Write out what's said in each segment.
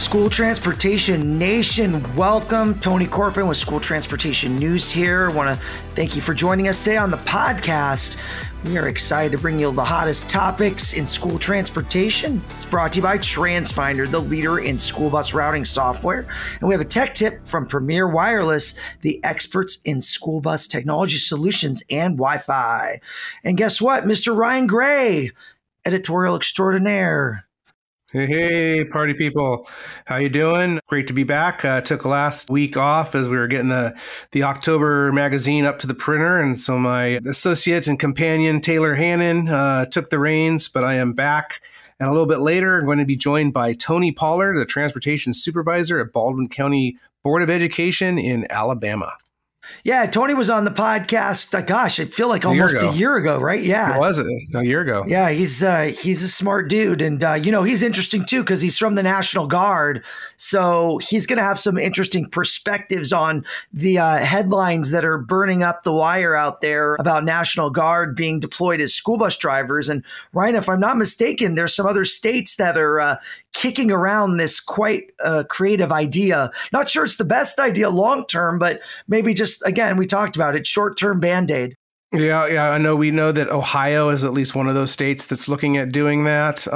School Transportation Nation, welcome. Tony Corpin with School Transportation News here. I want to thank you for joining us today on the podcast. We are excited to bring you the hottest topics in school transportation. It's brought to you by TransFinder, the leader in school bus routing software. And we have a tech tip from Premier Wireless, the experts in school bus technology solutions and Wi-Fi. And guess what? Mr. Ryan Gray, editorial extraordinaire. Hey, party people. How you doing? Great to be back. Took last week off as we were getting the October magazine up to the printer. And so my associate and companion, Taylor Hannon, took the reins, but I am back. And a little bit later, I'm going to be joined by Tony Pollard, the transportation supervisor at Baldwin County Board of Education in Alabama. Yeah, Tony was on the podcast. Gosh, I feel like almost a year ago, right? Yeah, was it a year ago? Yeah, he's a smart dude, and he's interesting too because he's from the National Guard, so he's going to have some interesting perspectives on the headlines that are burning up the wire out there about National Guard being deployed as school bus drivers. And Ryan, if I'm not mistaken, there's some other states that are kicking around this quite creative idea. Not sure it's the best idea long term, but maybe just, again, we talked about it, short-term Band-Aid. Yeah, I know. We know that Ohio is at least one of those states that's looking at doing that.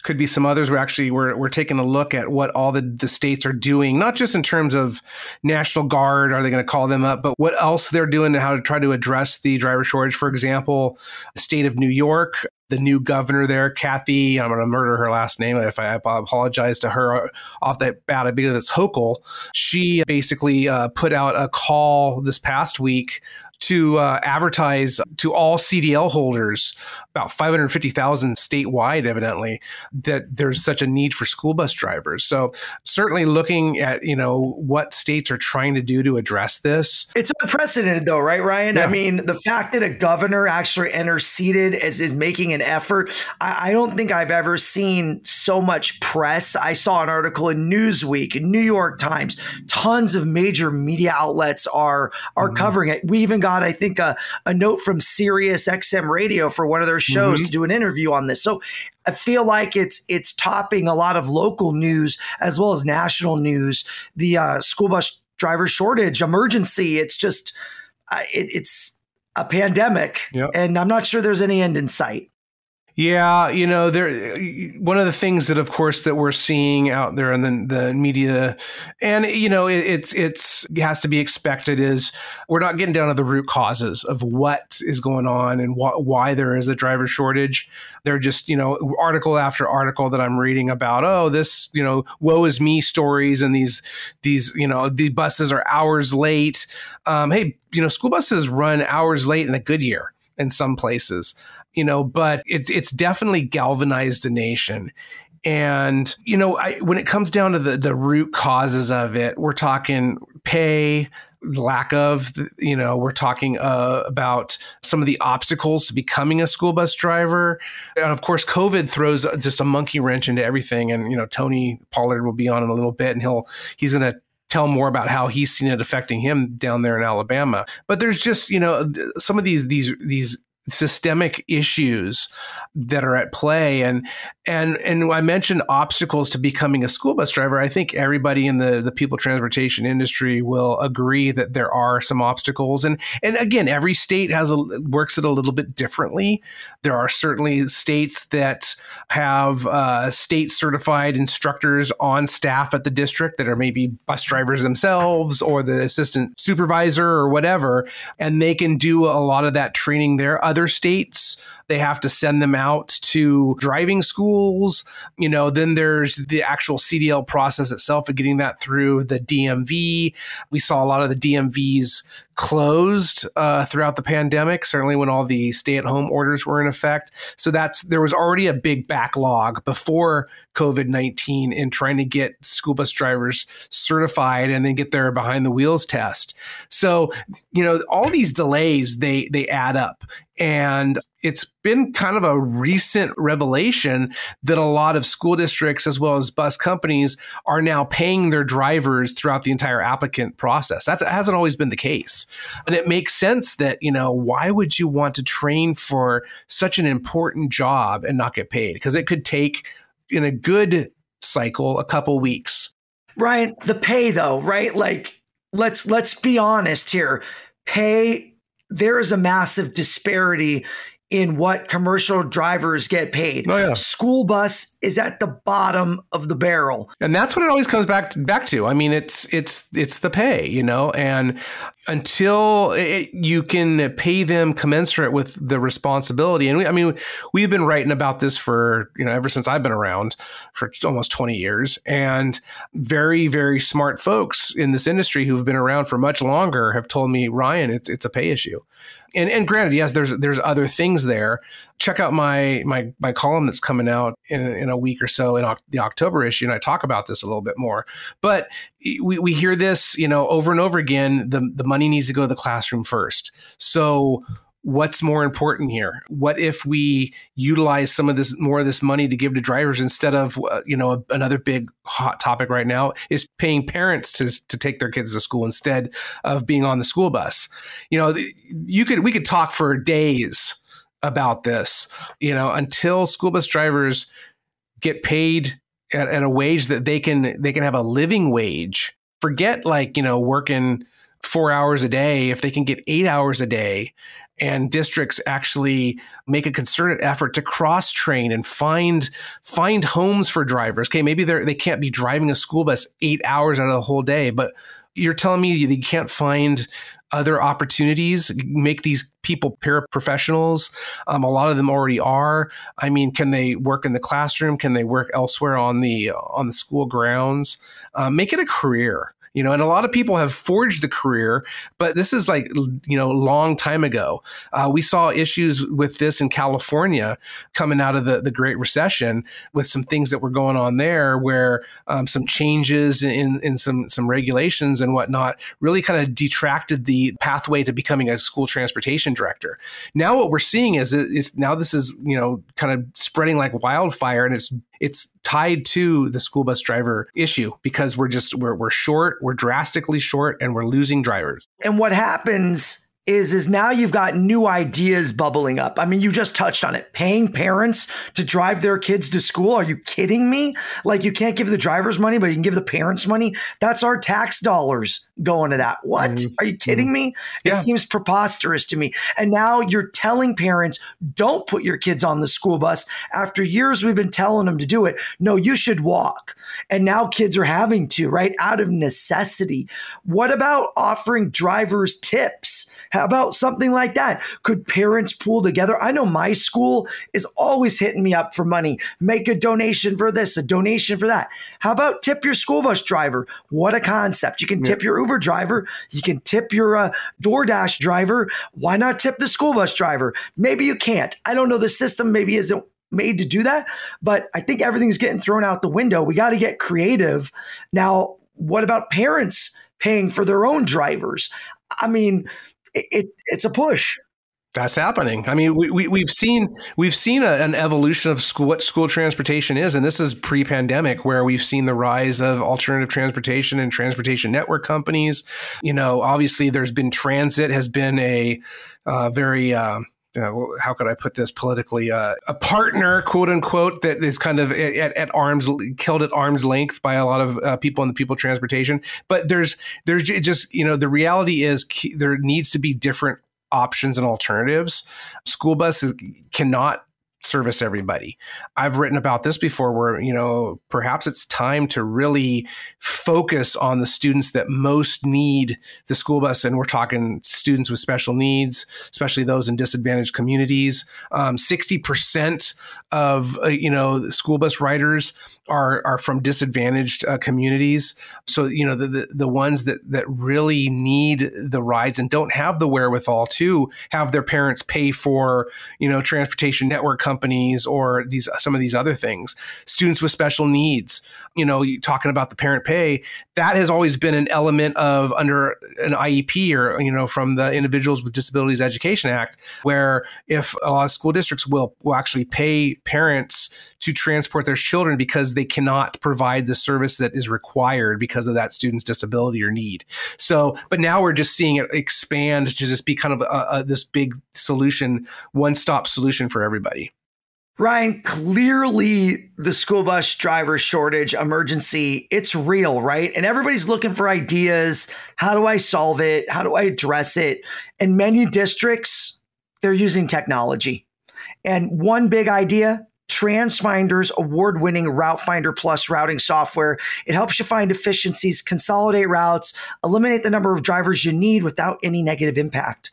Could be some others. We're taking a look at what all the states are doing, not just in terms of National Guard, are they going to call them up, but what else they're doing to how to try to address the driver shortage. For example, the state of New York, the new governor there, Kathy, I'm going to murder her last name. If I apologize to her off the bat, because it's Hochul. She basically put out a call this past week to advertise to all CDL holders, about 550,000 statewide, evidently, that there's such a need for school bus drivers. So certainly looking at, what states are trying to do to address this. It's unprecedented though, right, Ryan? Yeah. I mean, the fact that a governor actually interceded is making an effort. I don't think I've ever seen so much press. I saw an article in Newsweek, New York Times, tons of major media outlets are covering it. We even got, I think, a note from Sirius XM Radio for one of their shows to do an interview on this. So I feel like it's topping a lot of local news as well as national news. The school bus driver shortage emergency. It's just it's a pandemic, and I'm not sure there's any end in sight. Yeah, one of the things that, of course, that we're seeing out there in the media, and it has to be expected, is we're not getting down to the root causes of what is going on and why there is a driver shortage. They're just article after article that I'm reading about, this woe is me stories, and these the buses are hours late. Hey, school buses run hours late in a good year in some places. But it's definitely galvanized a nation. And, when it comes down to the root causes of it, we're talking pay, lack of, we're talking about some of the obstacles to becoming a school bus driver. And of course, COVID throws just a monkey wrench into everything. And, Tony Pollard will be on in a little bit, and he's going to tell more about how he's seen it affecting him down there in Alabama. But there's just, some of these systemic issues that are at play. And I mentioned obstacles to becoming a school bus driver. I think everybody in the people transportation industry will agree that there are some obstacles. And again, every state works it a little bit differently. There are certainly states that have state certified instructors on staff at the district that are maybe bus drivers themselves or the assistant supervisor or whatever, and they can do a lot of that training there. Other states, they have to send them out to driving schools. Then there's the actual CDL process itself of getting that through the DMV. We saw a lot of the DMVs closed throughout the pandemic, certainly when all the stay-at-home orders were in effect. So there was already a big backlog before COVID-19 in trying to get school bus drivers certified and then get their behind the wheels test. So, all these delays, they add up. And it's been kind of a recent revelation that a lot of school districts as well as bus companies are now paying their drivers throughout the entire applicant process. That hasn't always been the case. And it makes sense that, why would you want to train for such an important job and not get paid? Because it could take, in a good cycle a couple weeks. Ryan, the pay though, right? Like, let's be honest here. Pay, there is a massive disparity in what commercial drivers get paid. Oh, yeah. School bus is at the bottom of the barrel. And that's what it always comes back to. I mean, it's the pay, and until you can pay them commensurate with the responsibility. And we've been writing about this for, ever since I've been around for almost 20 years, and very, very smart folks in this industry who've been around for much longer have told me, Ryan, it's a pay issue. And granted, yes, there's other things there. Check out my column that's coming out in a week or so in the October issue, and I talk about this a little bit more. But we hear this, over and over again. The money needs to go to the classroom first. So what's more important here? What if we utilize more of this money to give to drivers instead of, another big hot topic right now is paying parents to take their kids to school instead of being on the school bus. We could talk for days about this, until school bus drivers get paid at a wage that they can have a living wage. Forget working 4 hours a day. If they can get 8 hours a day, and districts actually make a concerted effort to cross-train and find homes for drivers. Okay, maybe they can't be driving a school bus 8 hours out of the whole day, but you're telling me you can't find other opportunities, make these people paraprofessionals? A lot of them already are. I mean, can they work in the classroom? Can they work elsewhere on the school grounds? Make it a career. And a lot of people have forged the career, but this is long time ago. We saw issues with this in California coming out of the Great Recession with some things that were going on there where some changes in some regulations and whatnot really kind of detracted the pathway to becoming a school transportation director. Now what we're seeing is now this is, kind of spreading like wildfire, and it's tied to the school bus driver issue because we're short, we're drastically short, and we're losing drivers. And what happens is now you've got new ideas bubbling up. I mean, you just touched on it. Paying parents to drive their kids to school. Are you kidding me? Like, you can't give the drivers money, but you can give the parents money. That's our tax dollars going to that. What? Are you kidding me? Yeah. It seems preposterous to me. And now you're telling parents, don't put your kids on the school bus. After years, we've been telling them to do it. No, you should walk. And now kids are having to, right? Out of necessity. What about offering drivers tips? How about something like that? Could parents pool together? I know my school is always hitting me up for money. Make a donation for this, a donation for that. How about tip your school bus driver? What a concept. You can tip your Uber driver. You can tip your DoorDash driver. Why not tip the school bus driver? Maybe you can't. I don't know. The system maybe isn't made to do that, but I think everything's getting thrown out the window. We got to get creative. Now, what about parents paying for their own drivers? I mean, it's a push. That's happening. I mean, we've seen an evolution of what school transportation is, and this is pre-pandemic, where we've seen the rise of alternative transportation and transportation network companies. Obviously, there's been transit has been a very how could I put this politically? A partner, quote unquote, that is kind of killed at arm's length by a lot of people in the people transportation. But there's just, the reality is there needs to be different options and alternatives. School buses cannot service everybody. I've written about this before where, perhaps it's time to really focus on the students that most need the school bus. And we're talking students with special needs, especially those in disadvantaged communities. 60% of, school bus riders are from disadvantaged communities. So, the ones that really need the rides and don't have the wherewithal to have their parents pay for, transportation network companies or some of these other things. Students with special needs, talking about the parent pay, that has always been an element of under an IEP or, from the Individuals with Disabilities Education Act, where if a lot of school districts will actually pay parents to transport their children because they cannot provide the service that is required because of that student's disability or need. So, but now we're just seeing it expand to just be kind of this big solution, one-stop solution for everybody. Ryan, clearly the school bus driver shortage emergency, it's real, right? And everybody's looking for ideas. How do I solve it? How do I address it? In many districts, they're using technology. And one big idea, TransFinder's award-winning Route Finder Plus routing software. It helps you find efficiencies, consolidate routes, eliminate the number of drivers you need without any negative impact.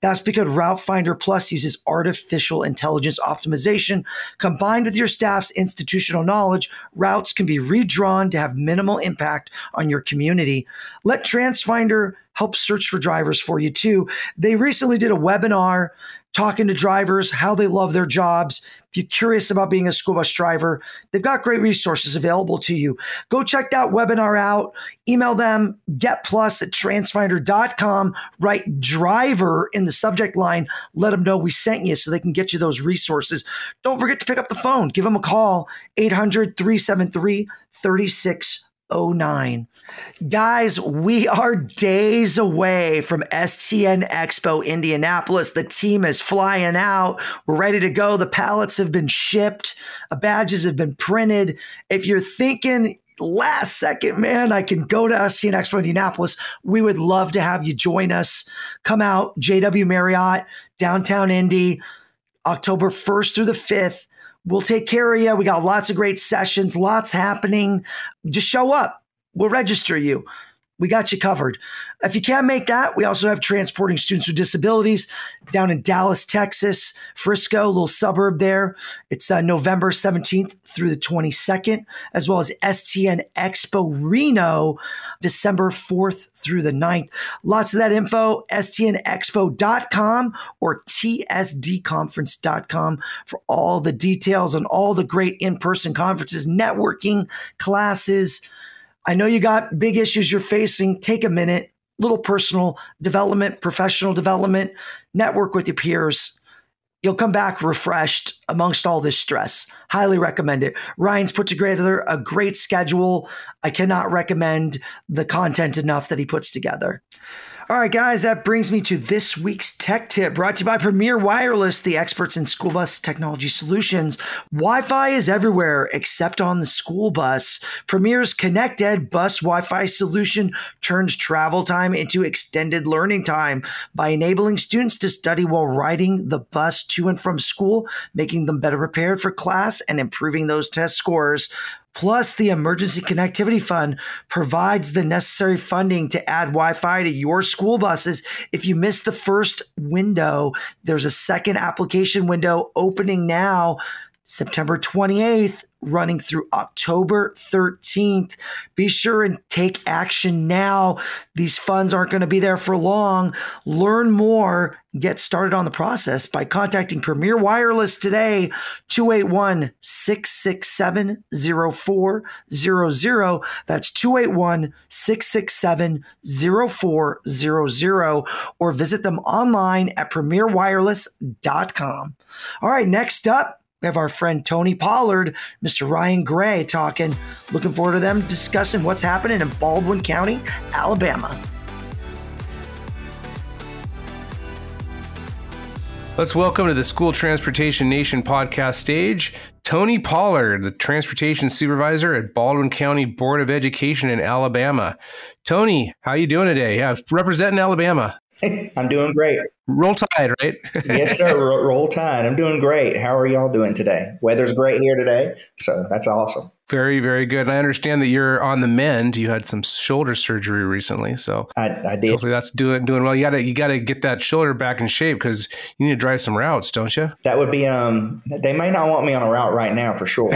That's because Route Finder Plus uses artificial intelligence optimization. Combined with your staff's institutional knowledge, routes can be redrawn to have minimal impact on your community. Let TransFinder help search for drivers for you too. They recently did a webinar talking to drivers, how they love their jobs. If you're curious about being a school bus driver, they've got great resources available to you. Go check that webinar out. Email them, getplus@transfinder.com. Write driver in the subject line. Let them know we sent you so they can get you those resources. Don't forget to pick up the phone. Give them a call, 800-373-3609. Guys, we are days away from STN Expo Indianapolis. The team is flying out. We're ready to go. The pallets have been shipped. Badges have been printed. If you're thinking last second, man, I can go to STN Expo Indianapolis, we would love to have you join us. Come out, JW Marriott, downtown Indy, October 1st through the 5th. We'll take care of you. We got lots of great sessions, lots happening. Just show up. We'll register you. We got you covered. If you can't make that, we also have transporting students with disabilities down in Dallas, Texas, Frisco, a little suburb there. It's November 17th through the 22nd, as well as STN Expo Reno, December 4th through the 9th. Lots of that info, stnexpo.com or tsdconference.com for all the details on all the great in-person conferences, networking, classes. I know you got big issues you're facing. Take a minute, little personal development, professional development, network with your peers. You'll come back refreshed amongst all this stress. Highly recommend it. Ryan's put together a great schedule. I cannot recommend the content enough that he puts together. All right, guys, that brings me to this week's tech tip, brought to you by Premier Wireless, the experts in school bus technology solutions. Wi-Fi is everywhere except on the school bus. Premier's ConnectEd bus Wi-Fi solution turns travel time into extended learning time by enabling students to study while riding the bus to and from school, making them better prepared for class and improving those test scores. Plus, the Emergency Connectivity Fund provides the necessary funding to add Wi-Fi to your school buses. If you miss the first window, there's a second application window opening now, September 28th, running through October 13th. Be sure and take action now. These funds aren't going to be there for long. Learn more. Get started on the process by contacting Premier Wireless today, 281-667-0400. That's 281-667-0400, or visit them online at premierwireless.com. All right, next up, we have our friend Tony Pollard, Mr. Ryan Gray talking. Looking forward to them discussing what's happening in Baldwin County, Alabama. Let's welcome to the School Transportation Nation podcast stage, Tony Pollard, the Transportation Supervisor at Baldwin County Board of Education in Alabama. Tony, how you doing today? Yeah, representing Alabama. I'm doing great. Roll Tide, right? Yes, sir. Roll Tide. I'm doing great. How are y'all doing today? Weather's great here today, so that's awesome. Very, very good. And I understand that you're on the mend. You had some shoulder surgery recently, so I did. Hopefully that's doing well. You gotta get that shoulder back in shape because you need to drive some routes, don't you? That would be. They may not want me on a route right now for sure.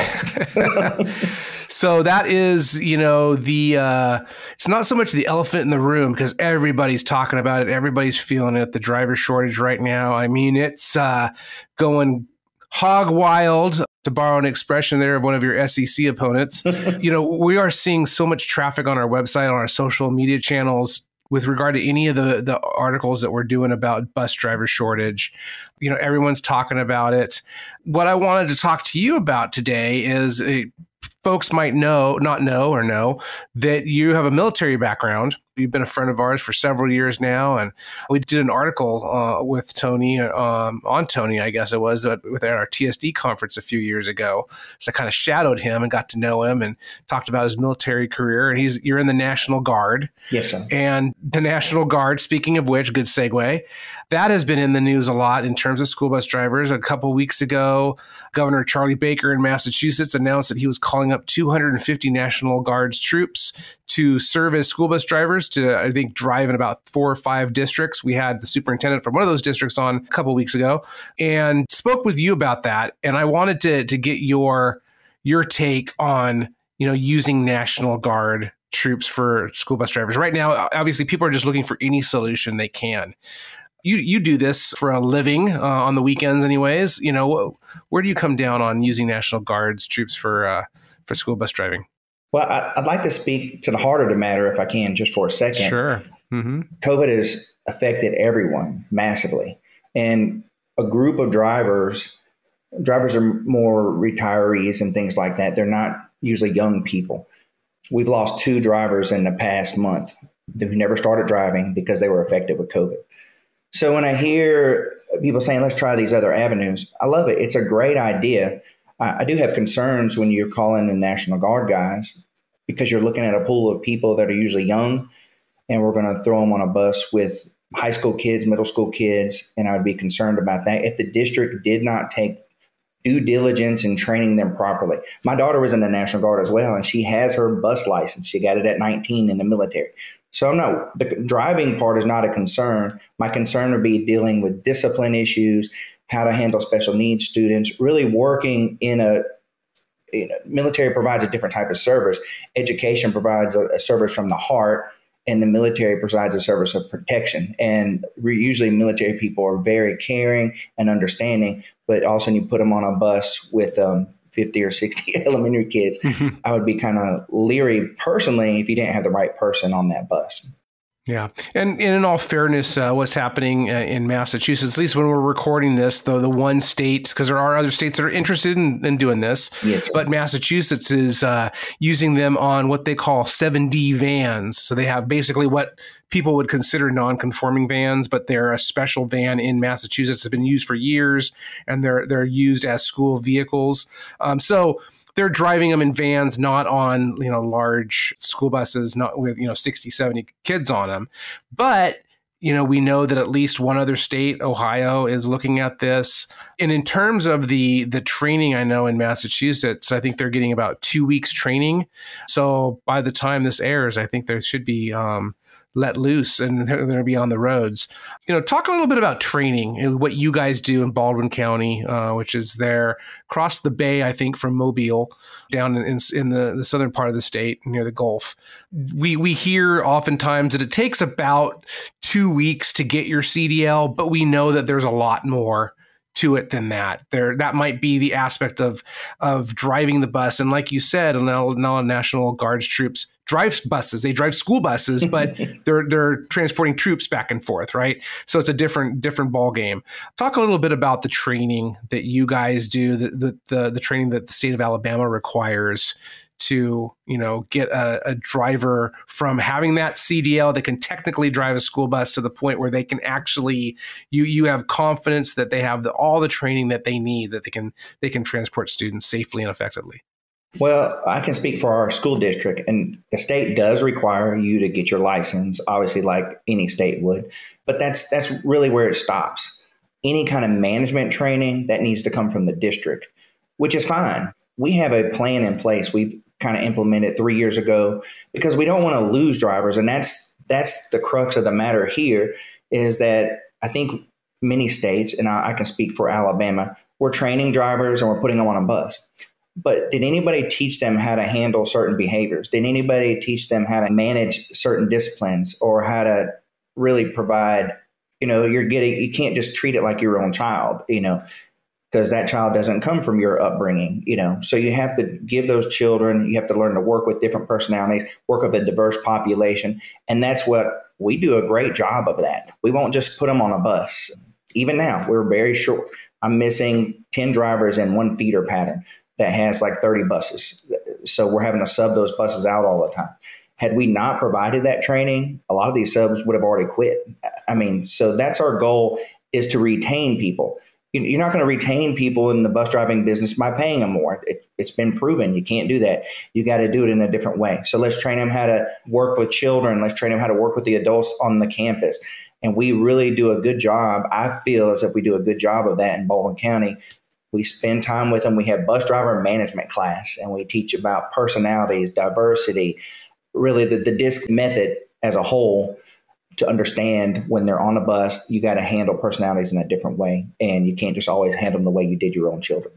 So that is, it's not so much the elephant in the room because everybody's talking about it. Everybody's feeling it. The driver shortage right now. I mean, it's going hog wild, to borrow an expression there of one of your SEC opponents. We are seeing so much traffic on our website, on our social media channels with regard to any of the articles that we're doing about bus driver shortage. Everyone's talking about it. What I wanted to talk to you about today is folks might know that you have a military background You've been a friend of ours for several years now, and we did an article with Tony, on Tony, I guess it was, with our TSD conference a few years ago. So I kind of shadowed him and got to know him and talked about his military career. And you're in the National Guard. Yes, sir. And the National Guard, speaking of which, good segue, that has been in the news a lot in terms of school bus drivers. A couple weeks ago, Governor Charlie Baker in Massachusetts announced that he was calling up 250 National Guards troops to serve as school bus drivers to, I think, drive in about 4 or 5 districts. We had the superintendent from one of those districts on a couple weeks ago and spoke with you about that. And I wanted to get your take on, using National Guard troops for school bus drivers. Right now, obviously, people are just looking for any solution they can. You do this for a living on the weekends anyways. Where do you come down on using National Guards troops for school bus driving? Well, I'd like to speak to the heart of the matter if I can, just for a second. Sure. Mm-hmm. COVID has affected everyone massively. And a group of drivers are more retirees and things like that. They're not usually young people. We've lost 2 drivers in the past month who never started driving because they were affected with COVID. So when I hear people saying, let's try these other avenues, I love it. It's a great idea. I do have concerns when you're calling the National Guard guys because you're looking at a pool of people that are usually young, and we're going to throw them on a bus with high school kids, middle school kids, and I would be concerned about that if the district did not take due diligence in training them properly. My daughter was in the National Guard as well, and she has her bus license. She got it at 19 in the military. So the driving part is not a concern. My concern would be dealing with discipline issues, how to handle special needs students, really working military provides a different type of service. Education provides a service from the heart, and the military provides a service of protection. And usually military people are very caring and understanding, but also you put them on a bus with 50 or 60 elementary kids, I would be kind of leery personally if you didn't have the right person on that bus. Yeah. And in all fairness, what's happening in Massachusetts, at least when we're recording this, though, the one state, because there are other states that are interested in doing this, yes, but Massachusetts is using them on what they call 7D vans. So they have basically what people would consider non-conforming vans, but they're a special van in Massachusetts. It's been used for years, and they're used as school vehicles. So they're driving them in vans, not on, large school buses, not with, 60, 70 kids on them. But, we know that at least one other state, Ohio, is looking at this. And in terms of the training, I know in Massachusetts, I think they're getting about 2 weeks training. So by the time this airs, I think there should be let loose and they're going to be on the roads. Talk a little bit about training and what you guys do in Baldwin County, which is there across the bay, I think, from Mobile, down in the southern part of the state near the Gulf. We hear oftentimes that it takes about 2 weeks to get your CDL, but we know that there's a lot more to it than that. That might be the aspect of driving the bus. And like you said, now National Guards troops drive buses. They drive school buses, but they're transporting troops back and forth, right? So it's a different ball game. Talk a little bit about the training that you guys do, the training that the state of Alabama requires to, get a driver from having that CDL that can technically drive a school bus to the point where they can actually, you have confidence that they have all the training that they need, that they can transport students safely and effectively. Well, I can speak for our school district, and the state does require you to get your license, obviously, like any state would. But that's really where it stops. Any kind of management training that needs to come from the district, which is fine. We have a plan in place. We've kind of implemented 3 years ago because we don't want to lose drivers. And that's the crux of the matter here, is that I think many states, and I can speak for Alabama, we're training drivers and we're putting them on a bus. But did anybody teach them how to handle certain behaviors? Did anybody teach them how to manage certain disciplines or how to really provide, you can't just treat it like your own child, because that child doesn't come from your upbringing, So you have to give those children, you have to learn to work with different personalities, work with a diverse population. And that's what we do, a great job of that. We won't just put them on a bus. Even now, we're very short. I'm missing 10 drivers in one feeder pattern that has like 30 buses. So we're having to sub those buses out all the time. Had we not provided that training, a lot of these subs would have already quit. I mean, so that's our goal, is to retain people. You're not going to retain people in the bus driving business by paying them more. It's been proven. You can't do that. You got to do it in a different way. So let's train them how to work with children. Let's train them how to work with the adults on the campus. And we really do a good job. I feel as if we do a good job of that in Baldwin County. We spend time with them. We have bus driver management class, and we teach about personalities, diversity, really the DISC method as a whole, to understand when they're on a bus, you got to handle personalities in a different way. And you can't just always handle them the way you did your own children.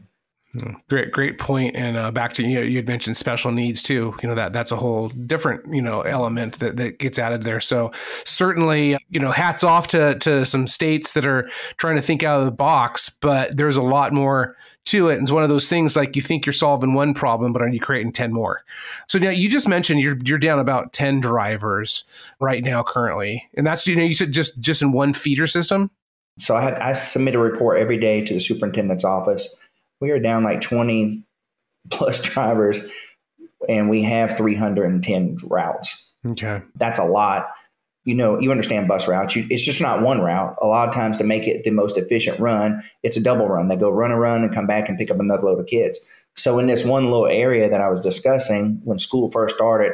Great point. And back to, you had mentioned special needs too. That's a whole different, element that gets added there. So certainly, hats off to some states that are trying to think out of the box, but there's a lot more to it. And it's one of those things, like, you think you're solving one problem, but are you creating 10 more? So now you just mentioned you're down about 10 drivers right now currently. And that's, you said just in one feeder system. So I submit a report every day to the superintendent's office. We are down like 20 plus drivers, and we have 310 routes. Okay. That's a lot. You understand bus routes. It's just not one route. A lot of times, to make it the most efficient run, it's a double run. They go run a run and come back and pick up another load of kids. So in this one little area that I was discussing, when school first started,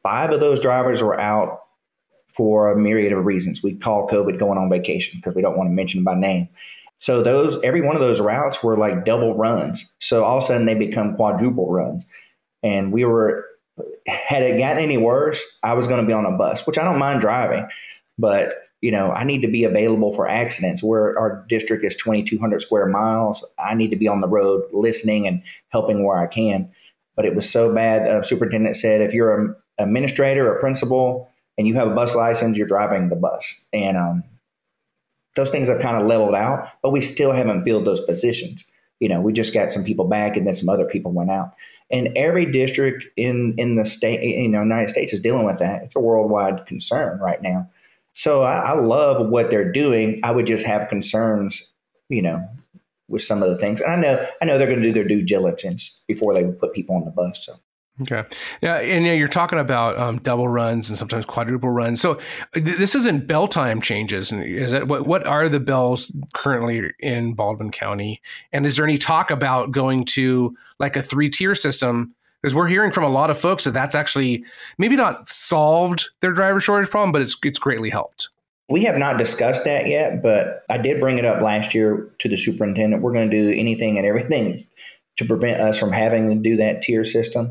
5 of those drivers were out for a myriad of reasons. We call COVID going on vacation because we don't want to mention them by name. So every one of those routes were like double runs. So all of a sudden they become quadruple runs. And had it gotten any worse, I was going to be on a bus, which I don't mind driving, but I need to be available for accidents. Where our district is 2,200 square miles, I need to be on the road listening and helping where I can. But it was so bad. The superintendent said, if you're an administrator or principal and you have a bus license, you're driving the bus. And those things have kind of leveled out, but we still haven't filled those positions. We just got some people back, and then some other people went out. And every district in the state, United States, is dealing with that. It's a worldwide concern right now. So I love what they're doing. I would just have concerns, with some of the things. And I know they're going to do their due diligence before they put people on the bus. So. Okay. Yeah. And you're talking about double runs and sometimes quadruple runs. So this isn't bell time changes. Is that what are the bells currently in Baldwin County? And is there any talk about going to like a 3-tier system? Because we're hearing from a lot of folks that that's actually maybe not solved their driver shortage problem, but it's greatly helped. We have not discussed that yet, but I did bring it up last year to the superintendent. We're going to do anything and everything to prevent us from having to do that tier system.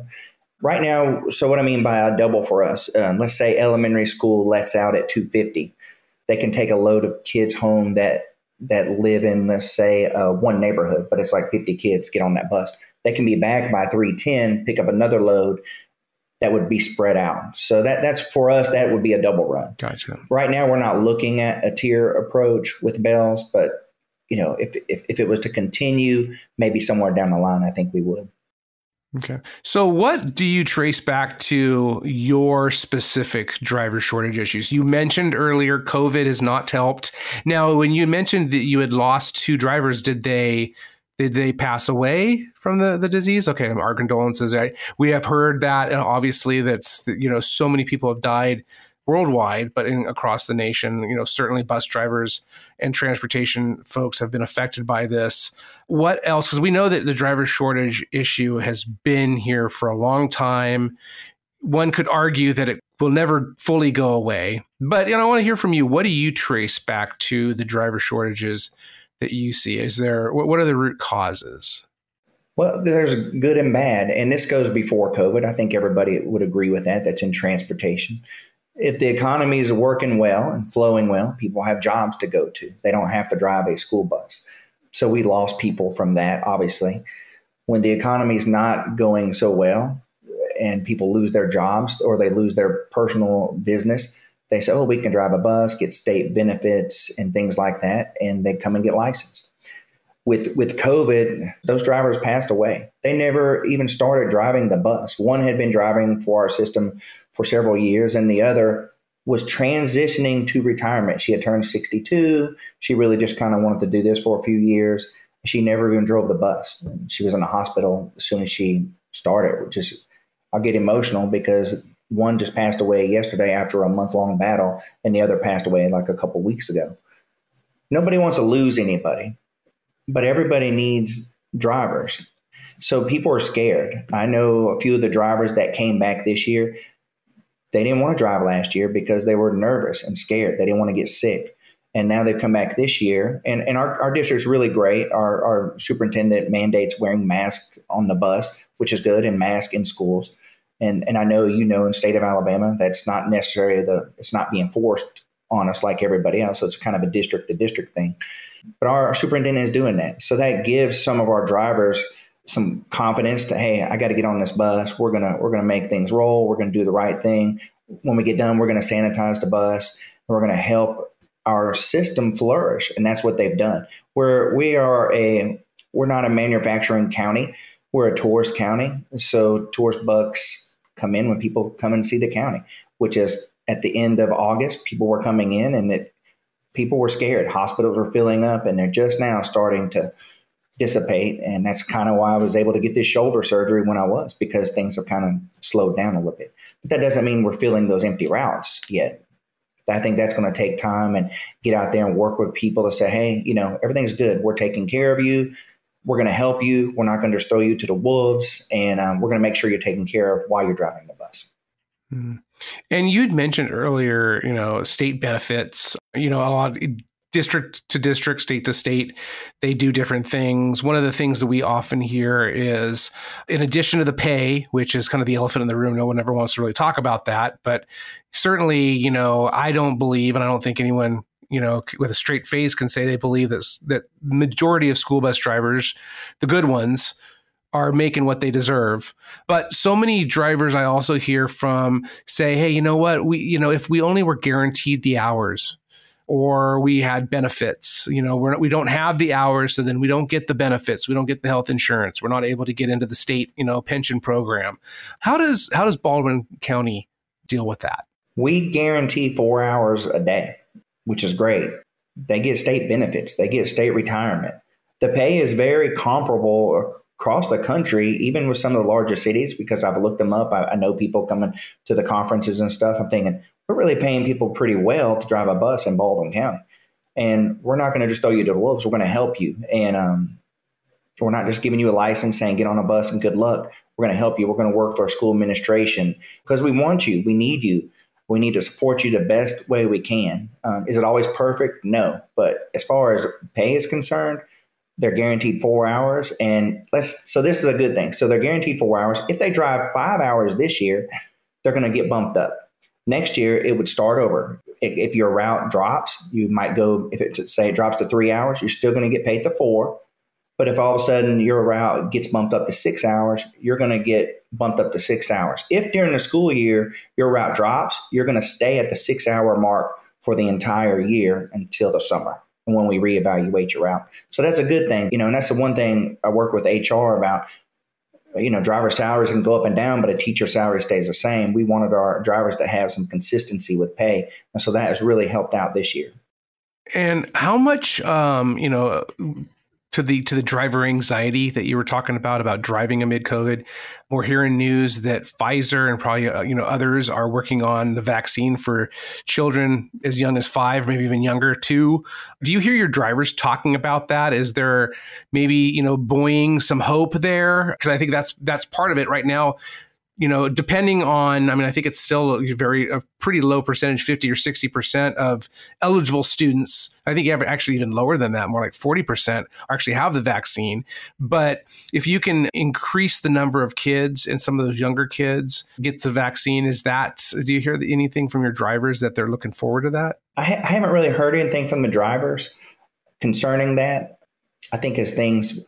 Right now, so what I mean by a double for us, let's say elementary school lets out at 250. They can take a load of kids home that live in, let's say, one neighborhood, but it's like 50 kids get on that bus. They can be back by 3:10, pick up another load that would be spread out. So that's for us, that would be a double run. Gotcha. Right now, we're not looking at a tier approach with bells, but if it was to continue, maybe somewhere down the line, I think we would. Okay. So what do you trace back to your specific driver shortage issues? You mentioned earlier COVID has not helped. Now, when you mentioned that you had lost 2 drivers, did they pass away from the disease? Okay, our condolences. We have heard that, and obviously that's, so many people have died worldwide, but across the nation, certainly bus drivers and transportation folks have been affected by this. What else? Because we know that the driver shortage issue has been here for a long time. One could argue that it will never fully go away. But I want to hear from you. What do you trace back to the driver shortages that you see? What are the root causes? Well, there's good and bad, and this goes before COVID. I think everybody would agree with that. That's in transportation. If the economy is working well and flowing well, people have jobs to go to. They don't have to drive a school bus. So we lost people from that, obviously. When the economy is not going so well and people lose their jobs or they lose their personal business, they say, we can drive a bus, get state benefits and things like that, and they come and get licensed. With COVID, those drivers passed away. They never even started driving the bus. One had been driving for our system for several years, and the other was transitioning to retirement. She had turned 62. She really just kind of wanted to do this for a few years. She never even drove the bus. She was in the hospital as soon as she started, which is, I'll get emotional because one just passed away yesterday after a month-long battle, and the other passed away like a couple weeks ago. Nobody wants to lose anybody, but everybody needs drivers. So people are scared. I know a few of the drivers that came back this year, they didn't want to drive last year because they were nervous and scared. They didn't want to get sick. And now they've come back this year. And our district's really great. Our superintendent mandates wearing masks on the bus, which is good, and masks in schools. And I know, in the state of Alabama, that's not necessarily it's not being forced on us like everybody else. So it's kind of a district to district thing. But our superintendent is doing that. So that gives some of our drivers some confidence to, hey, I got to get on this bus. We're gonna make things roll. We're gonna do the right thing. When we get done, we're gonna sanitize the bus. And we're gonna help our system flourish, and that's what they've done. We're not a manufacturing county. We're a tourist county. So tourist bucks come in when people come and see the county, which is at the end of August. People were coming in, and people were scared. Hospitals were filling up, and they're just now starting to dissipate. And that's kind of why I was able to get this shoulder surgery when I was, because things have kind of slowed down a little bit. But that doesn't mean we're filling those empty routes yet. I think that's going to take time, and get out there and work with people to say, hey, everything's good. We're taking care of you. We're going to help you. We're not going to just throw you to the wolves. And we're going to make sure you're taken care of while you're driving the bus. Mm. And you'd mentioned earlier, state benefits, a lot district to district, state to state, they do different things. One of the things that we often hear is, in addition to the pay, which is kind of the elephant in the room, no one ever wants to really talk about that. But certainly, I don't believe, and I don't think anyone, with a straight face can say they believe that majority of school bus drivers, the good ones, are making what they deserve. But so many drivers I also hear from say, hey, you know what, if we only were guaranteed the hours, or we had benefits, we don't have the hours, so then we don't get the benefits. We don't get the health insurance. We're not able to get into the state, pension program. How does Baldwin County deal with that? We guarantee 4 hours a day, which is great. They get state benefits. They get state retirement. The pay is very comparable across the country, even with some of the larger cities, because I've looked them up. I know people coming to the conferences and stuff. I'm thinking, we're really paying people pretty well to drive a bus in Baldwin County. And we're not going to just throw you to the wolves. We're going to help you. And we're not just giving you a license saying, get on a bus and good luck. We're going to help you. We're going to work for a school administration because we want you. We need you. We need to support you the best way we can. Is it always perfect? No. But as far as pay is concerned, they're guaranteed 4 hours. So this is a good thing. So they're guaranteed 4 hours. If they drive 5 hours this year, they're going to get bumped up. Next year, it would start over. If your route drops, you might go, if it drops to 3 hours, you're still going to get paid the 4. But if all of a sudden your route gets bumped up to 6 hours, you're going to get bumped up to 6 hours. If during the school year your route drops, you're going to stay at the 6 hour mark for the entire year until the summer, and when we reevaluate your route. So that's a good thing, and that's the one thing I work with HR about. Driver salaries can go up and down, but a teacher salary stays the same. We wanted our drivers to have some consistency with pay. And so that has really helped out this year. And how much, to the driver anxiety that you were talking about driving amid COVID, we're hearing news that Pfizer and probably, others are working on the vaccine for children as young as 5, maybe even younger too. Do you hear your drivers talking about that? Is there maybe, buoying some hope there? Because I think that's part of it right now. Depending on, I think it's still a pretty low percentage, 50 or 60% of eligible students. I think you have actually even lower than that, more like 40% actually have the vaccine. But if you can increase the number of kids and some of those younger kids get the vaccine, do you hear anything from your drivers that they're looking forward to that? I haven't really heard anything from the drivers concerning that. I think as things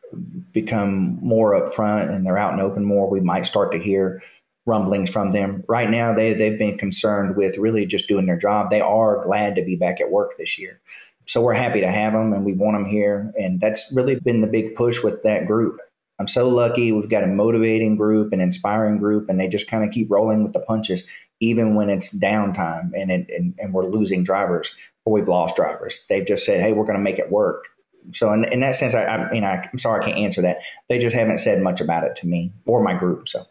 become more upfront and they're out and open more, we might start to hear rumblings from them. Right now, they've been concerned with really just doing their job. They are glad to be back at work this year. So we're happy to have them, and we want them here. And that's really been the big push with that group. I'm so lucky. We've got a motivating group, an inspiring group, and they just kind of keep rolling with the punches, even when it's downtime and we're losing drivers or we've lost drivers. They've just said, hey, we're going to make it work. So in that sense, I'm sorry I can't answer that. They just haven't said much about it to me or my group. So.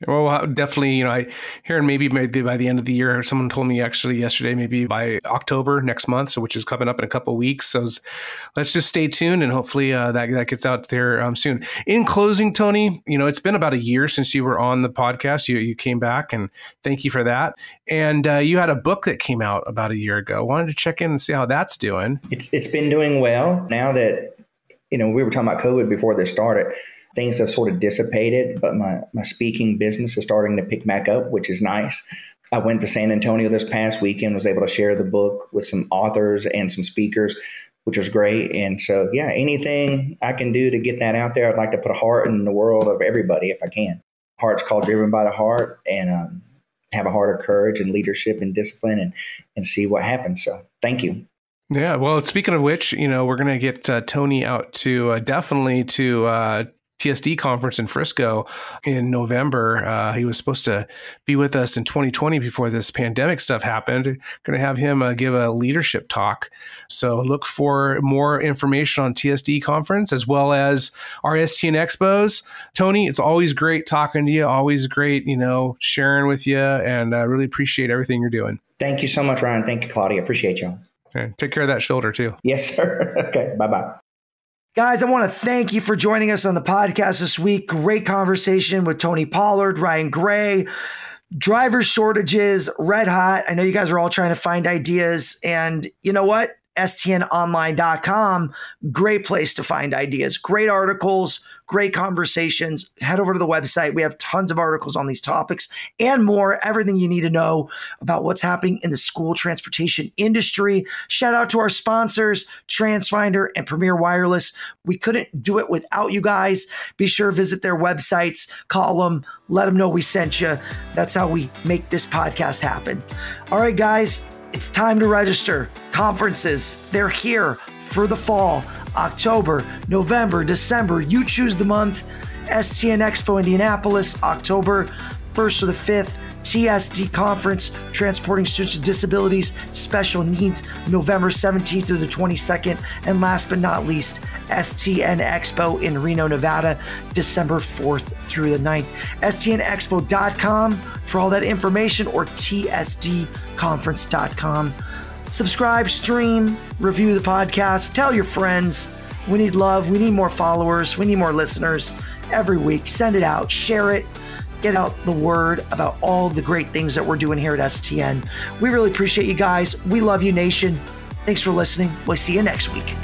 Well, definitely, I hearing maybe by the end of the year, someone told me actually yesterday, maybe by October next month, so which is coming up in a couple of weeks. So let's just stay tuned and hopefully that gets out there soon. In closing, Tony, it's been about a year since you were on the podcast. You came back, and thank you for that. And you had a book that came out about a year ago. Wanted to check in and see how that's doing. It's been doing well. Now that, we were talking about COVID before this started, things have sort of dissipated, but my speaking business is starting to pick back up, which is nice. I went to San Antonio this past weekend, was able to share the book with some authors and some speakers, which was great. And so, yeah, anything I can do to get that out there, I'd like to put a heart in the world of everybody if I can. Heart's called Driven by the Heart, and have a heart of courage and leadership and discipline and see what happens. So thank you. Yeah. Well, speaking of which, we're going to get Tony out to definitely to TSD conference in Frisco in November. He was supposed to be with us in 2020 before this pandemic stuff happened. Going to have him give a leadership talk. So look for more information on TSD conference as well as our STN Expos. Tony, it's always great talking to you. Always great, sharing with you, and I really appreciate everything you're doing. Thank you so much, Ryan. Thank you, Claudia. Appreciate y'all. And take care of that shoulder too. Yes, sir. Okay. Bye-bye. Guys, I want to thank you for joining us on the podcast this week. Great conversation with Tony Pollard, Ryan Gray, driver shortages, red hot. I know you guys are all trying to find ideas. And you know what? STNonline.com, great place to find ideas, great articles, great conversations. Head over to the website. We have tons of articles on these topics and more, everything you need to know about what's happening in the school transportation industry. Shout out to our sponsors, TransFinder and Premier Wireless. We couldn't do it without you guys. Be sure to visit their websites, call them, let them know we sent you. That's how we make this podcast happen. All right, guys. It's time to register. Conferences, they're here for the fall, October, November, December. You choose the month. STN Expo Indianapolis, October 1st to the 5th. TSD Conference, Transporting Students with Disabilities, Special Needs, November 17th through the 22nd. And last but not least, STN Expo in Reno, Nevada, December 4th through the 9th. STNexpo.com for all that information, or TSDconference.com. Subscribe, stream, review the podcast, tell your friends. We need love. We need more followers. We need more listeners every week. Send it out, share it. Get out the word about all the great things that we're doing here at STN. We really appreciate you guys. We love you, nation. Thanks for listening. We'll see you next week.